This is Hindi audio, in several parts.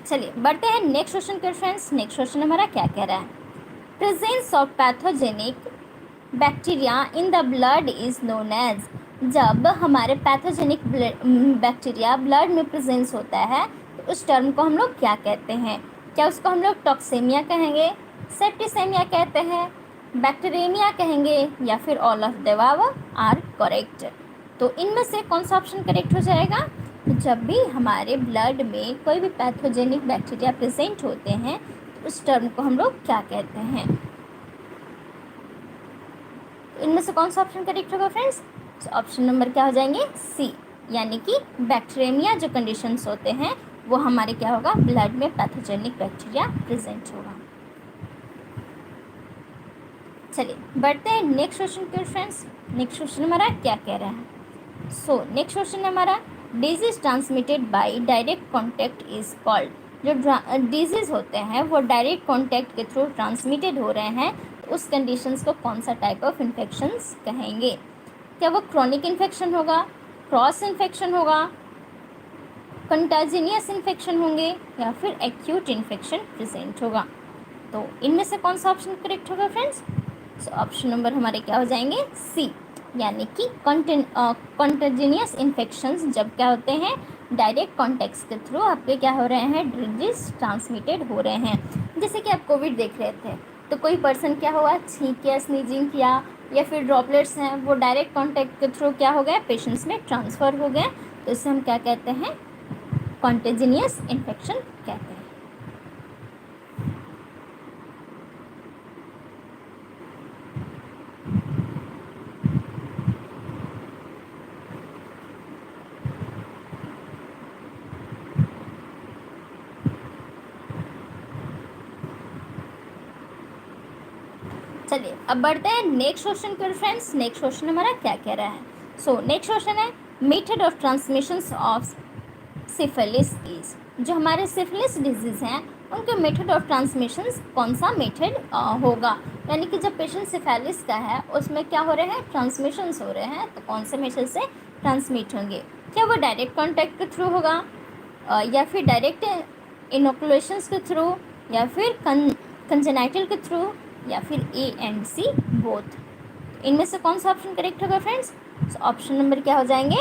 चलिए बढ़ते हैं नेक्स्ट क्वेश्चन के फ्रेंड्स। नेक्स्ट क्वेश्चन हमारा क्या कह रहा है, presence of pathogenic bacteria in the blood is known as. जब हमारे पैथोजेनिक बैक्टीरिया ब्लड में प्रेजेंस होता है तो उस टर्म को हम लोग क्या कहते हैं? क्या उसको हम लोग टॉक्सेमिया कहेंगे, सेप्टिसेमिया कहते हैं, बैक्टीरियमिया कहेंगे, या फिर all of the above are correct? तो इनमें से कौन सा ऑप्शन करेक्ट हो जाएगा? जब भी हमारे ब्लड में कोई भी पैथोजेनिक बैक्टीरिया प्रेजेंट होते हैं तो उस टर्म को हम लोग क्या कहते हैं? इनमें से कौन सा ऑप्शन करेक्ट होगा फ्रेंड्स? ऑप्शन नंबर क्या हो जाएंगे? सी, यानी कि बैक्टीरियमिया जो कंडीशंस होते हैं वो हमारे क्या होगा, ब्लड में पैथोजेनिक बैक्टीरिया प्रेजेंट होगा। चलिए बढ़ते हैं नेक्स्ट क्वेश्चन के फ्रेंड्स। नेक्स्ट क्वेश्चन हमारा क्या कह रहा है? सो नेक्स्ट क्वेश्चन हमारा, disease transmitted by direct contact is called. जो डिजीज होते हैं वो डायरेक्ट कॉन्टैक्ट के थ्रू ट्रांसमिटेड हो रहे हैं तो उस कंडीशंस को कौन सा टाइप ऑफ इन्फेक्शंस कहेंगे? क्या वो क्रॉनिक इन्फेक्शन होगा, क्रॉस इन्फेक्शन होगा, कंटाजिनियस इन्फेक्शन होंगे, या फिर एक्यूट इन्फेक्शन प्रेजेंट होगा? तो इनमें से कौन सा ऑप्शन करेक्ट होगा फ्रेंड्स? सो ऑप्शन नंबर हमारे क्या हो जाएंगे? सी, यानी कि कंटाजिनियस इन्फेक्शंस जब क्या होते हैं, डायरेक्ट कॉन्टैक्ट्स के थ्रू आपके क्या हो रहे हैं, डिजीज ट्रांसमिटेड हो रहे हैं। जैसे कि आप कोविड देख रहे थे तो कोई पर्सन क्या हुआ, छींक किया, स्नीजिंग किया, या फिर ड्रॉपलेट्स हैं वो डायरेक्ट कॉन्टैक्ट के थ्रू क्या हो गया, पेशेंट्स में ट्रांसफ़र हो गए, तो इसे हम क्या कहते हैं, कॉन्टेजिनियस इन्फेक्शन कहते हैं। चलिए अब बढ़ते हैं नेक्स्ट क्वेश्चन के फ्रेंड्स। नेक्स्ट क्वेश्चन हमारा क्या कह रहा है? सो नेक्स्ट क्वेश्चन है, method of transmission of syphilis is. जो हमारे सिफिलिस डिजीज़ हैं उनके मेथड ऑफ ट्रांसमिशन कौन सा मेथड होगा? यानी कि जब पेशेंट सिफिलिस का है उसमें क्या हो रहे हैं, ट्रांसमिशंस हो रहे हैं, तो कौन से मेथड से ट्रांसमिट होंगे? क्या वो डायरेक्ट कॉन्टैक्ट के थ्रू होगा, या फिर डायरेक्ट इनोकुलेशंस के थ्रू, या फिर कंजेनाइटल के थ्रू, या फिर ए एंड सी बोथ? इनमें से कौन सा ऑप्शन करेक्ट होगा फ्रेंड्स? ऑप्शन नंबर क्या हो जाएंगे?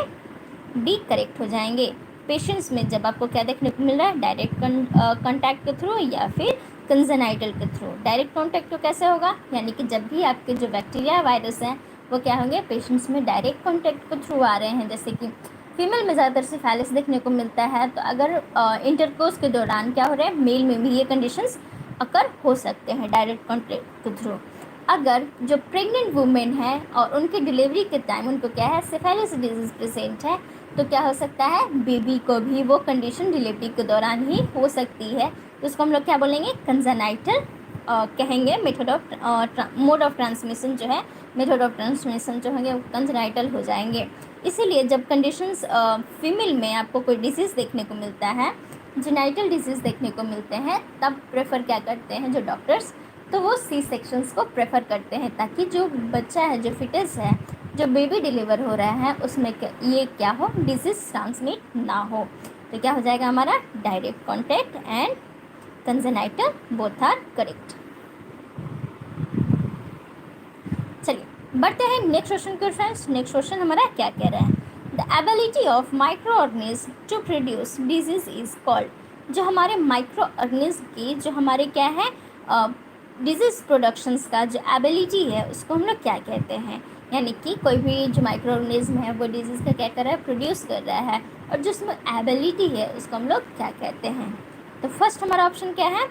डी करेक्ट हो जाएंगे। पेशेंट्स में जब आपको क्या देखने को मिल रहा है, डायरेक्ट कॉन्टैक्ट के थ्रू या फिर कंजेनाइटल के थ्रू। डायरेक्ट कॉन्टैक्ट तो कैसे होगा, यानी कि जब भी आपके जो बैक्टीरिया वायरस हैं वो क्या होंगे, पेशेंट्स में डायरेक्ट कॉन्टैक्ट के थ्रू आ रहे हैं। जैसे कि फीमेल में ज़्यादातर सिफिलिस देखने को मिलता है, तो अगर इंटरकोर्स के दौरान क्या हो रहा है, मेल में भी ये कंडीशंस अकर हो सकते हैं डायरेक्ट कॉन्टैक्ट के थ्रू। अगर जो प्रेग्नेंट वुमेन है और उनकी डिलीवरी के टाइम उनको क्या है, सिफिलिस डिजीज़ प्रेजेंट है, तो क्या हो सकता है, बेबी को भी वो कंडीशन डिलीवरी के दौरान ही हो सकती है। तो उसको हम लोग क्या बोलेंगे, कंजेनाइटल कहेंगे। Method of mode of transmission जो है, मेथड ऑफ ट्रांसमिशन जो होंगे वो कंजेनाइटल हो जाएंगे। इसीलिए जब कंडीशंस फीमेल में आपको कोई डिसीज़ देखने को मिलता है, जेनाइटल डिजीज़ देखने को मिलते हैं, तब प्रेफर क्या करते हैं जो डॉक्टर्स, तो वो सी सेक्शंस को प्रेफर करते हैं, ताकि जो बच्चा है, जो फिटस है, जो बेबी डिलीवर हो रहा है, उसमें ये क्या हो, डिजीज़ ट्रांसमिट ना हो। तो क्या हो जाएगा हमारा, direct contact and congenital both are correct. चलिए बढ़ते हैं नेक्स्ट क्वेश्चन के फ्रेंड्स। नेक्स्ट क्वेश्चन हमारा क्या कह रहा है, the ability of microorganism to produce disease is called. जो हमारे माइक्रो ऑर्गेनिज्म की जो हमारे क्या है, डिजीज़ प्रोडक्शंस का जो एबिलिटी है उसको हम लोग क्या कहते हैं? यानी कि कोई भी जो माइक्रो ऑर्गेनिज्म है वो डिजीज़ का क्या कर रहा है, प्रोड्यूस कर रहा है, और जो उसमें एबिलिटी है उसको हम लोग क्या कहते हैं? तो फर्स्ट हमारा ऑप्शन क्या है,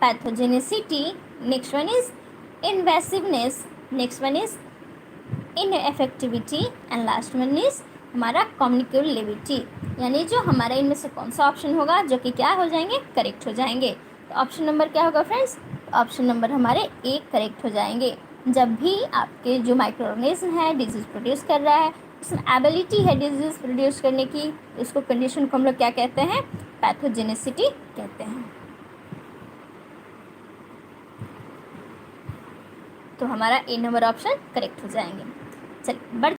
pathogenicity, next one is invasiveness, next one is infectivity, and last one is हमारा कम्युनिकेबिलिटी। यानी जो हमारा इनमें से कौन सा ऑप्शन होगा जो कि क्या हो जाएंगे, करेक्ट हो जाएंगे? तो ऑप्शन नंबर क्या होगा फ्रेंड्स? ऑप्शन नंबर हमारे ए करेक्ट हो जाएंगे। जब भी आपके जो माइक्रो ऑर्गेनिज्म है डिजीज़ प्रोड्यूस कर रहा है, उसमें एबिलिटी है डिजीज़ प्रोड्यूस करने की, उसको कंडीशन को हम लोग क्या कहते हैं, पैथोजेनिसिटी कहते हैं। तो हमारा ए नंबर ऑप्शन करेक्ट हो जाएंगे। चलिए